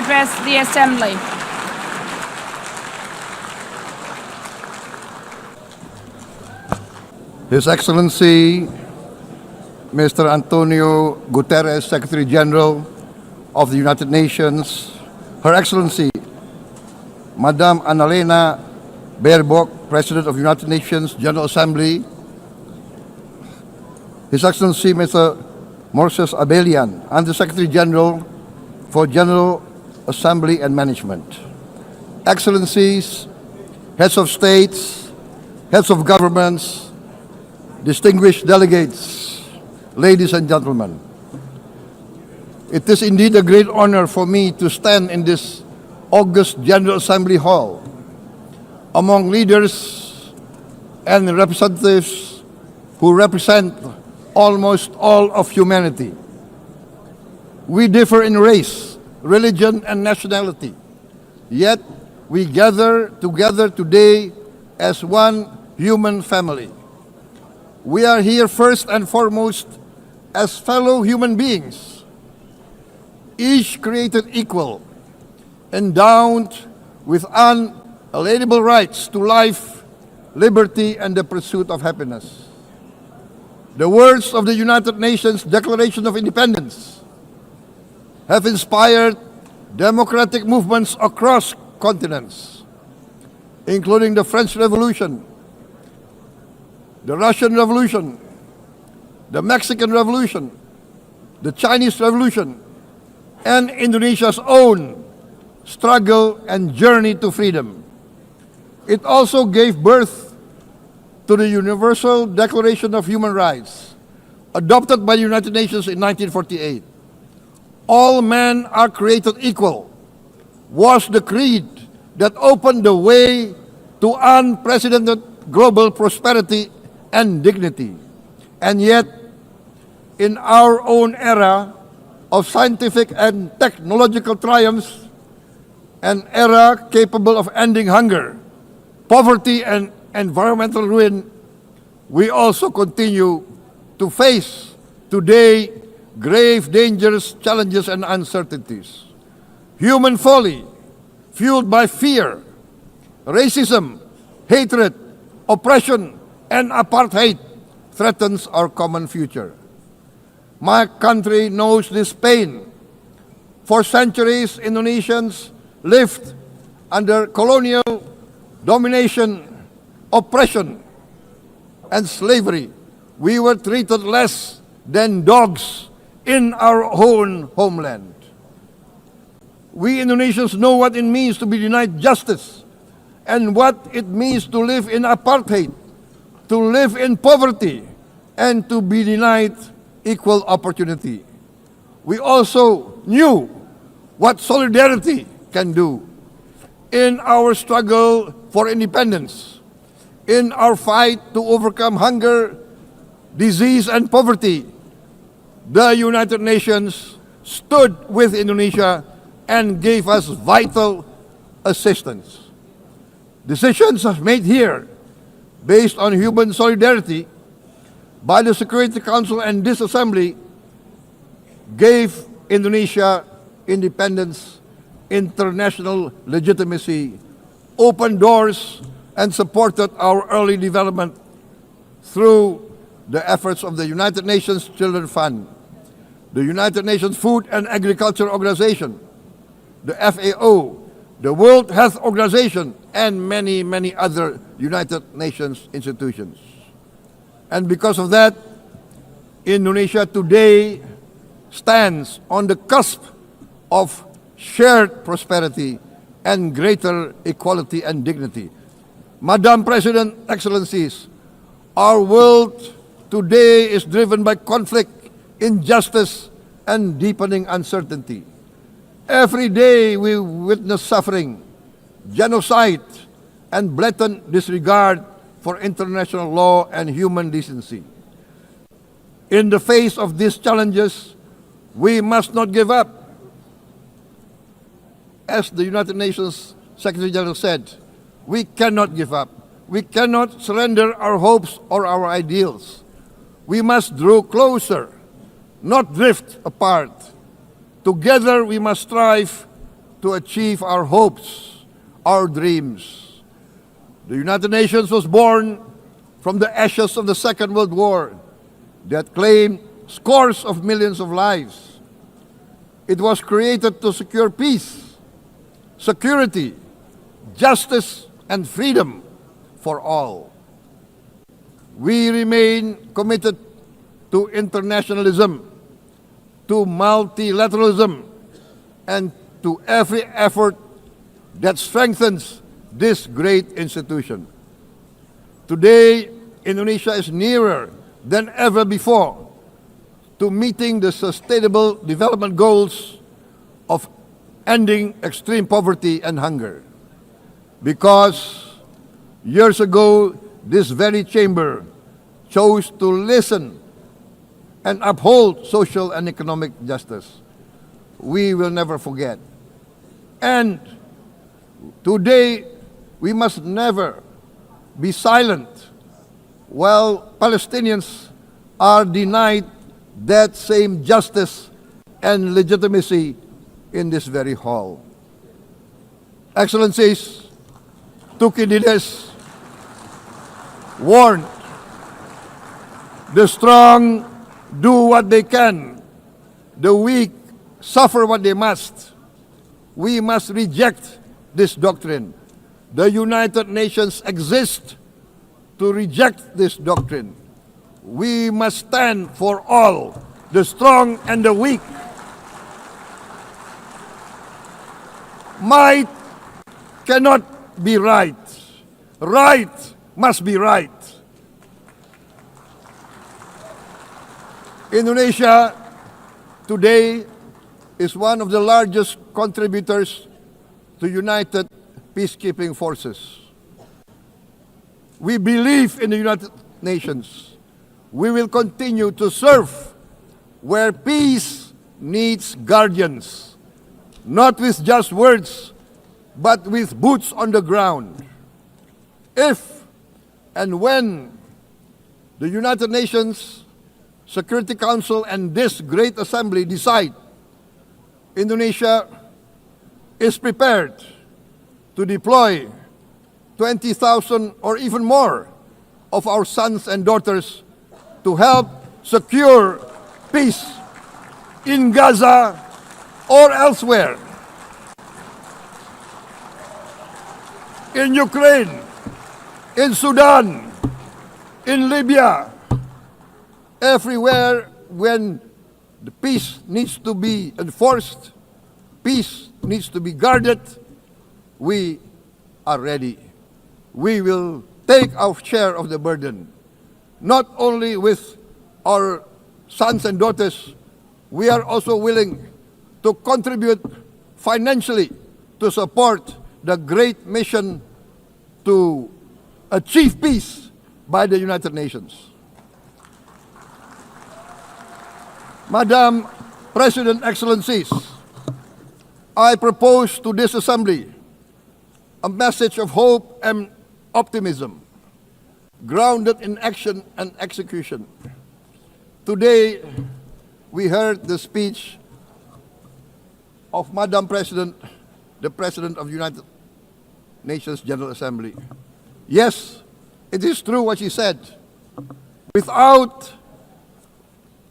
address the Assembly. His Excellency, Mr. Antonio Guterres, Secretary General of the United Nations, Her Excellency, Madam Annalena Baerbock, President of the United Nations General Assembly, His Excellency, Mr. Moses Abelian, Under-Secretary General for General Assembly and Management, Excellencies, Heads of States, Heads of Governments, distinguished delegates, ladies and gentlemen. It is indeed a great honor for me to stand in this august General Assembly Hall among leaders and representatives who represent almost all of humanity. We differ in race, religion, and nationality, yet we gather together today as one human family. We are here first and foremost as fellow human beings, each created equal, endowed with unalienable rights to life, liberty, and the pursuit of happiness. The words of the United Nations Declaration of Independence have inspired democratic movements across continents, including the French Revolution, the Russian Revolution, the Mexican Revolution, the Chinese Revolution, and Indonesia's own struggle and journey to freedom. It also gave birth to the Universal Declaration of Human Rights, adopted by the United Nations in 1948. All men are created equal was the creed that opened the way to unprecedented global prosperity and dignity. And yet, in our own era of scientific and technological triumphs, an era capable of ending hunger, poverty, and environmental ruin, we also continue to face today grave dangers, challenges, and uncertainties. Human folly, fueled by fear, racism, hatred, oppression, and apartheid, threatens our common future. My country knows this pain. For centuries, Indonesians lived under colonial domination, oppression, and slavery. We were treated less than dogs in our own homeland. We Indonesians know what it means to be denied justice and what it means to live in apartheid, to live in poverty, and to be denied equal opportunity. We also knew what solidarity can do in our struggle for independence, in our fight to overcome hunger, disease, and poverty. The United Nations stood with Indonesia and gave us vital assistance. Decisions made here based on human solidarity by the Security Council and this Assembly gave Indonesia independence, international legitimacy, opened doors, and supported our early development through the efforts of the United Nations Children Fund, the United Nations Food and Agriculture Organization, the FAO, the World Health Organization, and many, many other United Nations institutions. And because of that, Indonesia today stands on the cusp of shared prosperity and greater equality and dignity. Madam President, Excellencies, our world today is driven by conflict, injustice, and deepening uncertainty. Every day we witness suffering, genocide, and blatant disregard for international law and human decency. In the face of these challenges, we must not give up. As the United Nations Secretary General said, we cannot give up. We cannot surrender our hopes or our ideals. We must draw closer, not drift apart. Together we must strive to achieve our hopes, our dreams. The United Nations was born from the ashes of the Second World War that claimed scores of millions of lives. It was created to secure peace, security, justice, and freedom for all. We remain committed to internationalism, to multilateralism, and to every effort that strengthens this great institution. Today, Indonesia is nearer than ever before to meeting the sustainable development goals of ending extreme poverty and hunger. Because years ago, this very chamber chose to listen and uphold social and economic justice. We will never forget. And today, we must never be silent while Palestinians are denied that same justice and legitimacy in this very hall. Excellencies, Thucydides warned, the strong do what they can, the weak suffer what they must. We must reject this doctrine. The United Nations exist to reject this doctrine. We must stand for all, the strong and the weak. Might cannot be right. Right must be right. Indonesia today is one of the largest contributors to United Peacekeeping Forces. We believe in the United Nations. We will continue to serve where peace needs guardians, not with just words, but with boots on the ground. If and when the United Nations Security Council and this great assembly decide Indonesia is prepared to deploy 20,000 or even more of our sons and daughters to help secure peace in Gaza or elsewhere, in Ukraine, in Sudan, in Libya, everywhere when the peace needs to be enforced, peace needs to be guarded, we are ready. We will take our share of the burden, not only with our sons and daughters, we are also willing to contribute financially to support the great mission to achieve peace by the United Nations. Madam President, Excellencies, I propose to this Assembly a message of hope and optimism, grounded in action and execution. Today, we heard the speech of Madam President, the President of the United Nations General Assembly. Yes, it is true what she said. Without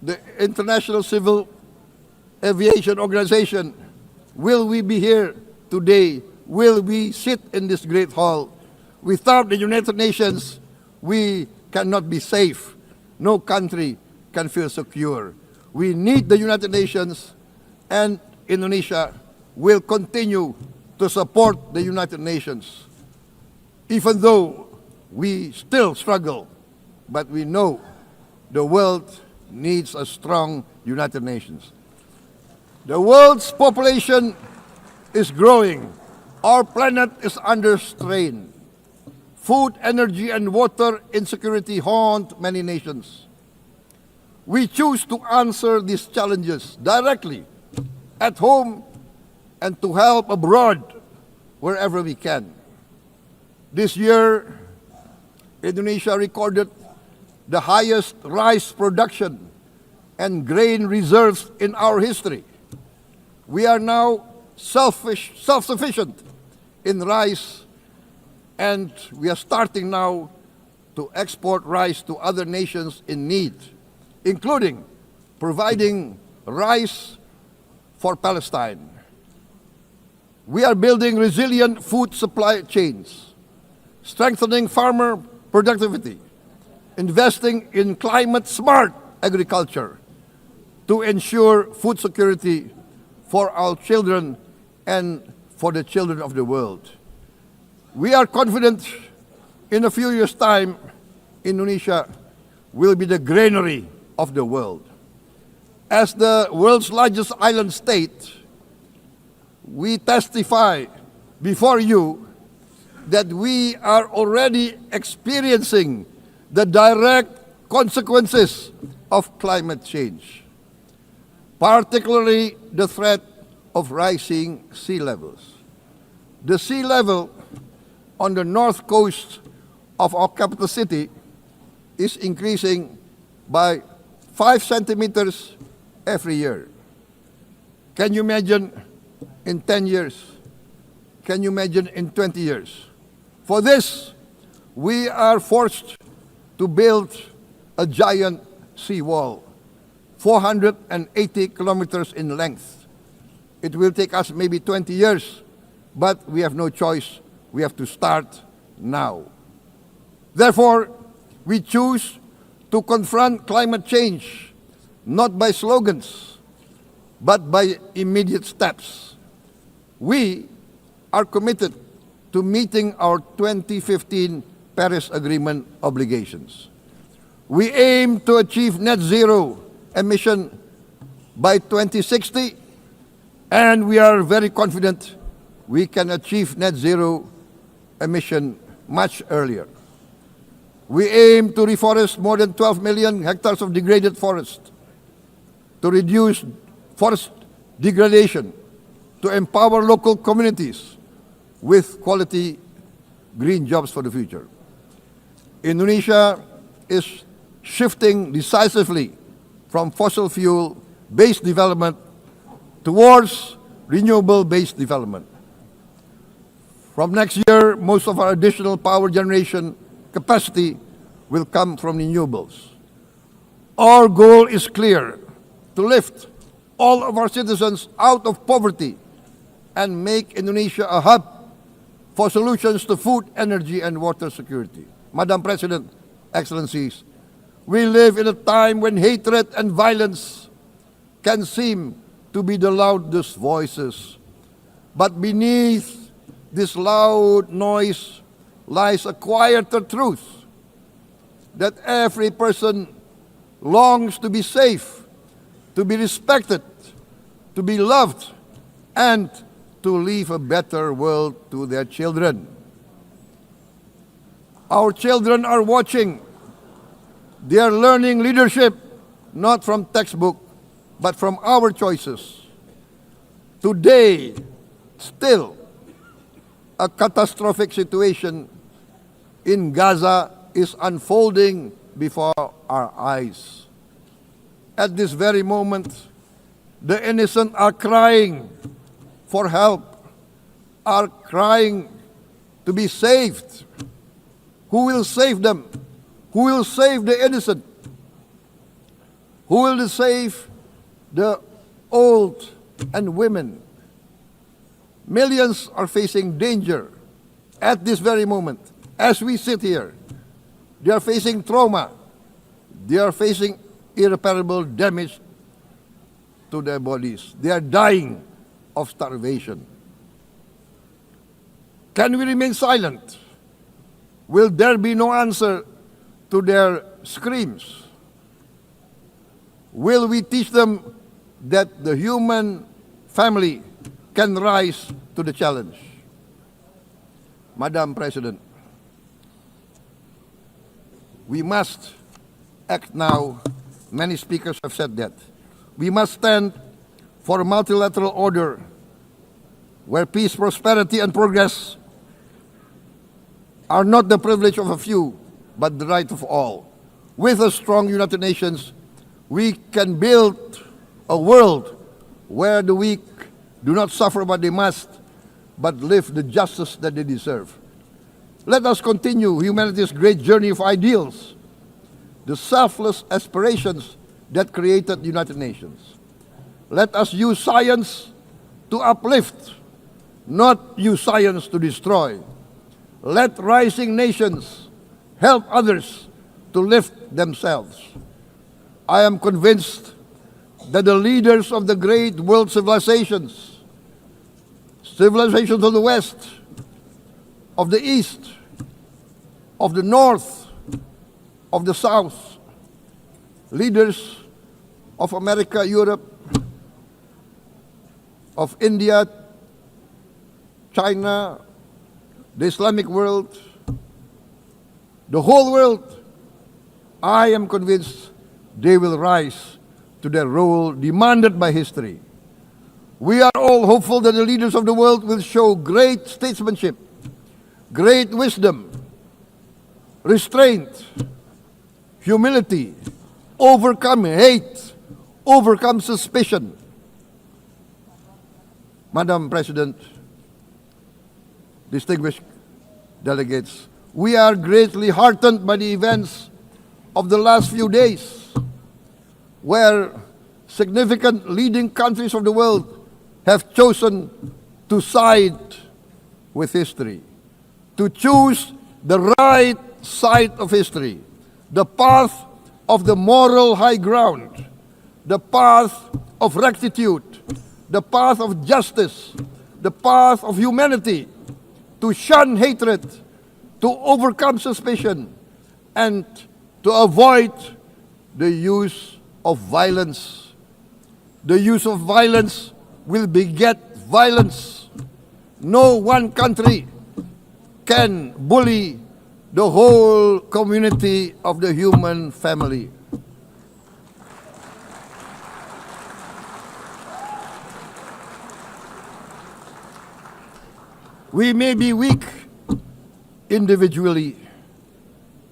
the International Civil Aviation Organization, will we be here today? Will we sit in this great hall? Without the United Nations, we cannot be safe. No country can feel secure. We need the United Nations, and Indonesia will continue to support the United Nations, even though we still struggle, but we know the world needs a strong United Nations. The world's population is growing. Our planet is under strain. Food, energy, and water insecurity haunt many nations. We choose to answer these challenges directly at home and to help abroad wherever we can. This year, Indonesia recorded the highest rice production and grain reserves in our history. We are now self-sufficient in rice, and we are starting now to export rice to other nations in need, including providing rice for Palestine. We are building resilient food supply chains, strengthening farmer productivity, investing in climate-smart agriculture to ensure food security for our children and for the children of the world. We are confident in a few years' time, Indonesia will be the granary of the world. As the world's largest island state, we testify before you that we are already experiencing the direct consequences of climate change, particularly the threat of rising sea levels. The sea level on the north coast of our capital city is increasing by 5 centimeters every year. Can you imagine in 10 years? Can you imagine in 20 years? For this, we are forced to build a giant seawall, 480 kilometers in length. It will take us maybe 20 years, but we have no choice. We have to start now. Therefore, we choose to confront climate change not by slogans, but by immediate steps. We are committed to meeting our 2015 Paris Agreement obligations. We aim to achieve net zero emission by 2060, and we are very confident we can achieve net zero emission much earlier. We aim to reforest more than 12 million hectares of degraded forest, to reduce forest degradation, to empower local communities with quality green jobs for the future. Indonesia is shifting decisively from fossil fuel-based development towards renewable-based development. From next year, most of our additional power generation capacity will come from renewables. Our goal is clear: to lift all of our citizens out of poverty and make Indonesia a hub for solutions to food, energy, and water security. Madam President, Excellencies, we live in a time when hatred and violence can seem to be the loudest voices. But beneath this loud noise lies a quieter truth, that every person longs to be safe, to be respected, to be loved, and to leave a better world to their children. Our children are watching. They are learning leadership not from textbook, but from our choices. Today, still, a catastrophic situation in Gaza is unfolding before our eyes. At this very moment, the innocent are crying for help, are crying to be saved. Who will save them? Who will save the innocent? Who will save the old and women? Millions are facing danger at this very moment. As we sit here, they are facing trauma. They are facing irreparable damage to their bodies. They are dying of starvation. Can we remain silent? Will there be no answer to their screams? Will we teach them that the human family can rise to the challenge? Madam President, we must act now. Many speakers have said that. We must stand for a multilateral order where peace, prosperity, and progress are not the privilege of a few, but the right of all. With a strong United Nations, we can build a world where the weak do not suffer what they must, but live the justice that they deserve. Let us continue humanity's great journey of ideals, the selfless aspirations that created the United Nations. Let us use science to uplift, not use science to destroy. Let rising nations help others to lift themselves. I am convinced that the leaders of the great world civilizations of the West, of the East, of the North, of the South, leaders of America, Europe, of India, China, the Islamic world, the whole world, I am convinced they will rise to their role demanded by history. We are all hopeful that the leaders of the world will show great statesmanship, great wisdom, restraint, humility, overcome hate, overcome suspicion. Madam President, distinguished delegates, we are greatly heartened by the events of the last few days, where significant leading countries of the world have chosen to side with history, to choose the right side of history, the path of the moral high ground, the path of rectitude, the path of justice, the path of humanity, to shun hatred, to overcome suspicion, and to avoid the use of violence. The use of violence will beget violence. No one country can bully the whole community of the human family. We may be weak individually,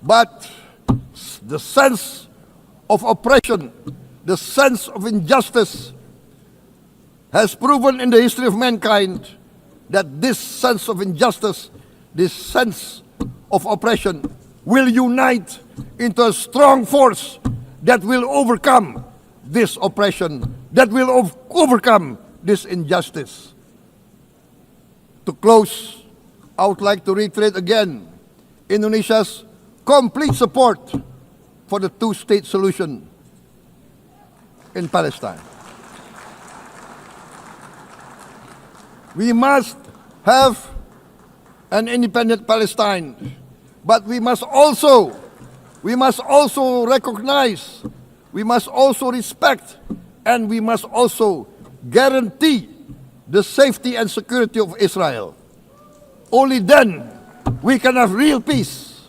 but the sense of oppression, the sense of injustice has proven in the history of mankind that this sense of injustice, this sense of oppression will unite into a strong force that will overcome this oppression, that will overcome this injustice. To close, I would like to reiterate again Indonesia's complete support for the two-state solution in Palestine. We must have an independent Palestine, but we must also recognize, we must also respect, and we must also guarantee the safety and security of Israel. Only then we can have real peace,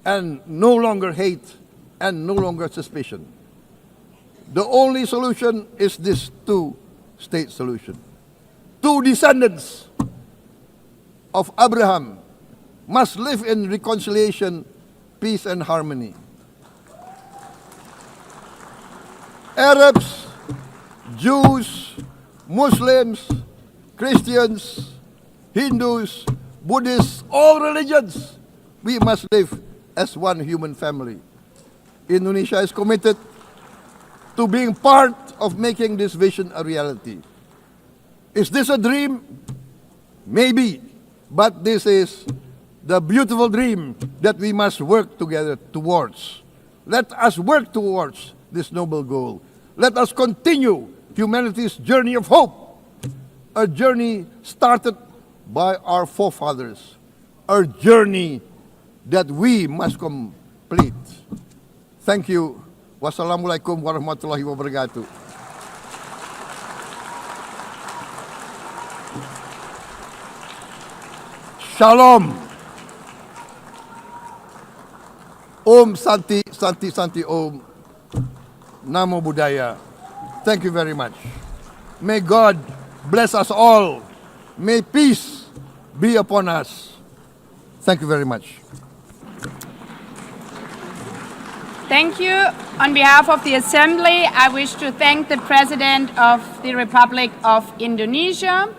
and no longer hate and no longer suspicion. The only solution is this two-state solution. Two descendants of Abraham must live in reconciliation, peace, and harmony. Arabs, Jews, Muslims, Christians, Hindus, Buddhists, all religions, we must live as one human family. Indonesia is committed to being part of making this vision a reality. Is this a dream? Maybe, but this is the beautiful dream that we must work together towards. Let us work towards this noble goal. Let us continue humanity's journey of hope, a journey started by our forefathers, a journey that we must complete. Thank you. Wassalamualaikum warahmatullahi wabarakatuh. Shalom. Om Santi, Santi, Santi Om. Namo Buddhaya. Thank you very much. May God bless us all. May peace be upon us. Thank you very much. Thank you. On behalf of the Assembly, I wish to thank the President of the Republic of Indonesia.